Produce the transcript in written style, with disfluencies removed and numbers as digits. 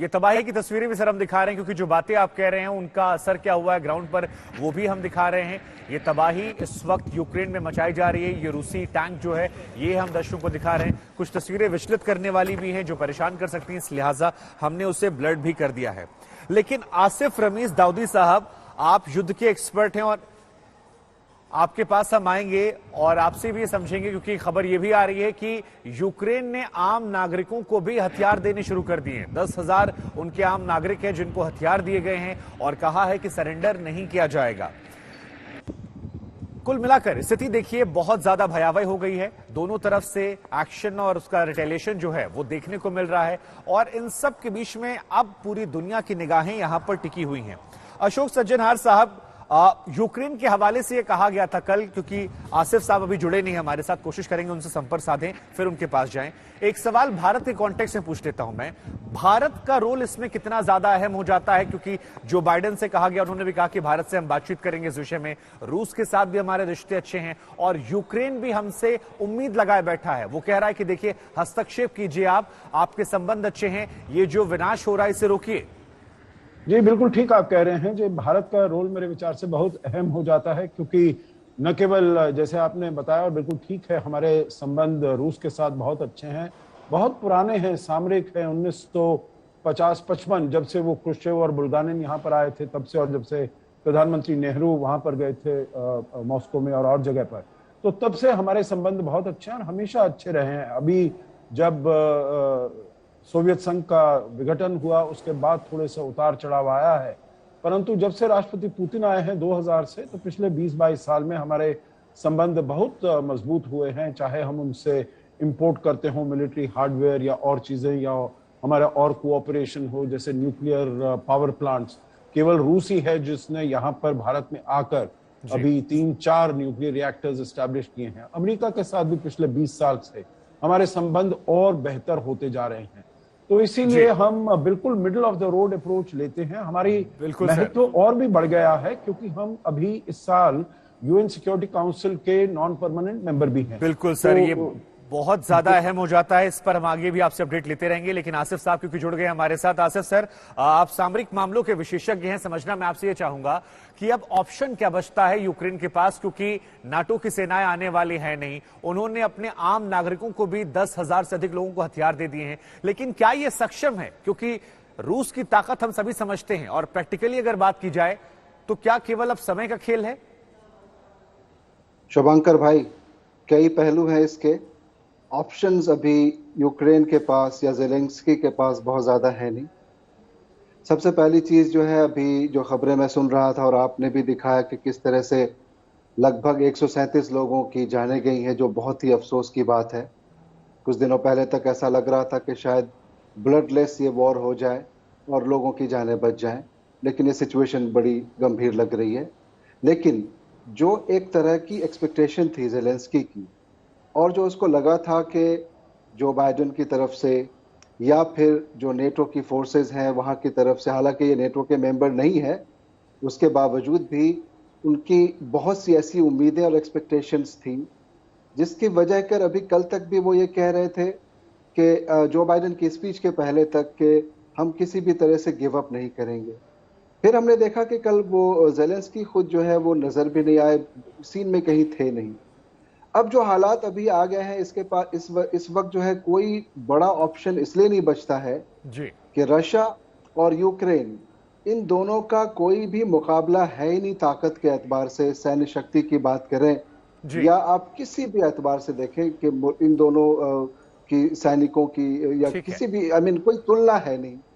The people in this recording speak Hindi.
ये तबाही की तस्वीरें भी सर हम दिखा रहे हैं, क्योंकि जो बातें आप कह रहे हैं उनका असर क्या हुआ है ग्राउंड पर वो भी हम दिखा रहे हैं। ये तबाही इस वक्त यूक्रेन में मचाई जा रही है, ये रूसी टैंक जो है ये हम दर्शकों को दिखा रहे हैं। कुछ तस्वीरें विचलित करने वाली भी हैं जो परेशान कर सकती हैं, इस लिहाजा हमने उसे ब्लड भी कर दिया है। लेकिन आसिफ रमीज दाऊदी साहब, आप युद्ध के एक्सपर्ट हैं और आपके पास हम आएंगे और आपसे भी ये समझेंगे, क्योंकि खबर ये भी आ रही है कि यूक्रेन ने आम नागरिकों को भी हथियार देने शुरू कर दिए हैं। 10,000 उनके आम नागरिक हैं जिनको हथियार दिए गए हैं और कहा है कि सरेंडर नहीं किया जाएगा। कुल मिलाकर स्थिति देखिए बहुत ज्यादा भयावह हो गई है। दोनों तरफ से एक्शन और उसका रिटेलिएशन जो है वो देखने को मिल रहा है और इन सब के बीच में अब पूरी दुनिया की निगाहें यहां पर टिकी हुई हैं। अशोक सज्जनहार साहब, यूक्रेन के हवाले से ये कहा गया था कल, क्योंकि आसिफ साहब अभी जुड़े नहीं हमारे साथ, कोशिश करेंगे उनसे संपर्क साधें फिर उनके पास जाएं। एक सवाल भारत के कॉन्टेक्स्ट में पूछ लेता हूं मैं, भारत का रोल इसमें कितना ज्यादा अहम हो जाता है? क्योंकि जो बाइडेन से कहा गया, उन्होंने भी कहा कि भारत से हम बातचीत करेंगे इस विषय में, रूस के साथ भी हमारे रिश्ते अच्छे हैं और यूक्रेन भी हमसे उम्मीद लगाए बैठा है। वो कह रहा है कि देखिए हस्तक्षेप कीजिए, आपके संबंध अच्छे हैं, ये जो विनाश हो रहा है इसे रोकिए। जी बिल्कुल ठीक आप कह रहे हैं। जी, भारत का रोल मेरे विचार से बहुत अहम हो जाता है, क्योंकि न केवल जैसे आपने बताया और बिल्कुल ठीक है, हमारे संबंध रूस के साथ बहुत अच्छे हैं, बहुत पुराने हैं, सामरिक हैं। 1950-55 जब से वो क्रुश्चेव और बुल्गानिन यहाँ पर आए थे तब से, और जब से प्रधानमंत्री नेहरू वहाँ पर गए थे मॉस्को में और जगह पर, तो तब से हमारे संबंध बहुत अच्छे हैं और हमेशा अच्छे रहे हैं। अभी जब सोवियत संघ का विघटन हुआ उसके बाद थोड़े से उतार चढ़ाव आया है, परंतु जब से राष्ट्रपति पुतिन आए हैं 2000 से, तो पिछले 20-22 साल में हमारे संबंध बहुत मजबूत हुए हैं। चाहे हम उनसे इंपोर्ट करते हो मिलिट्री हार्डवेयर या और चीजें, या हमारा और कोऑपरेशन हो, जैसे न्यूक्लियर पावर प्लांट्स। केवल रूस ही है जिसने यहाँ पर भारत में आकर अभी 3-4 न्यूक्लियर रिएक्टर्स एस्टैब्लिश किए हैं। अमेरिका के साथ भी पिछले 20 साल से हमारे संबंध और बेहतर होते जा रहे हैं। तो इसीलिए हम बिल्कुल middle of the road approach लेते हैं। हमारी महत्व और भी बढ़ गया है, क्योंकि हम अभी इस साल यूएन सिक्योरिटी काउंसिल के नॉन परमानेंट मेंबर भी हैं। बिल्कुल सर, ये बहुत ज्यादा अहम हो जाता है। इस पर हम आगे भी आपसे अपडेट लेते रहेंगे, लेकिन आसिफ साहब क्योंकि जुड़ गए हमारे साथ। आसिफ सर, आप सामरिक मामलों के विशेषज्ञ हैं, समझना मैं आपसे ये चाहूंगा कि अब ऑप्शन क्या बचता है यूक्रेन के पास, क्योंकि नाटो की सेनाएं आने वाली है नहीं। उन्होंने अपने आम नागरिकों को भी 10,000 से अधिक लोगों को हथियार दे दिए हैं, लेकिन क्या ये सक्षम है? क्योंकि रूस की ताकत हम सभी समझते हैं और प्रैक्टिकली अगर बात की जाए तो क्या केवल अब समय का खेल है? शुभंकर भाई, कई पहलू हैं इसके। ऑप्शंस अभी यूक्रेन के पास या ज़ेलेंस्की के पास बहुत ज़्यादा है नहीं। सबसे पहली चीज़ जो है, अभी जो खबरें मैं सुन रहा था और आपने भी दिखाया कि किस तरह से लगभग 137 लोगों की जानें गई हैं, जो बहुत ही अफसोस की बात है। कुछ दिनों पहले तक ऐसा लग रहा था कि शायद ब्लडलेस ये वॉर हो जाए और लोगों की जानें बच जाएं, लेकिन ये सिचुएशन बड़ी गंभीर लग रही है। लेकिन जो एक तरह की एक्सपेक्टेशन थी ज़ेलेंस्की की, और जो उसको लगा था कि जो बाइडेन की तरफ से या फिर जो नेटो की फोर्सेस हैं वहाँ की तरफ से, हालांकि ये नेटो के मेंबर नहीं है, उसके बावजूद भी उनकी बहुत सी ऐसी उम्मीदें और एक्सपेक्टेशंस थी, जिसकी वजह कर अभी कल तक भी वो ये कह रहे थे कि जो बाइडेन की स्पीच के पहले तक कि हम किसी भी तरह से गिव अप नहीं करेंगे। फिर हमने देखा कि कल वो ज़ेलेंस्की खुद जो है वो नज़र भी नहीं आए, सीन में कहीं थे नहीं। अब जो हालात अभी आ गए हैं, इसके पास इस वक्त जो है कोई बड़ा ऑप्शन इसलिए नहीं बचता है जी कि रशिया और यूक्रेन, इन दोनों का कोई भी मुकाबला है ही नहीं ताकत के एतबार से। सैन्य शक्ति की बात करें या आप किसी भी एतबार से देखें कि इन दोनों की सैनिकों की या किसी भी कोई तुलना है नहीं।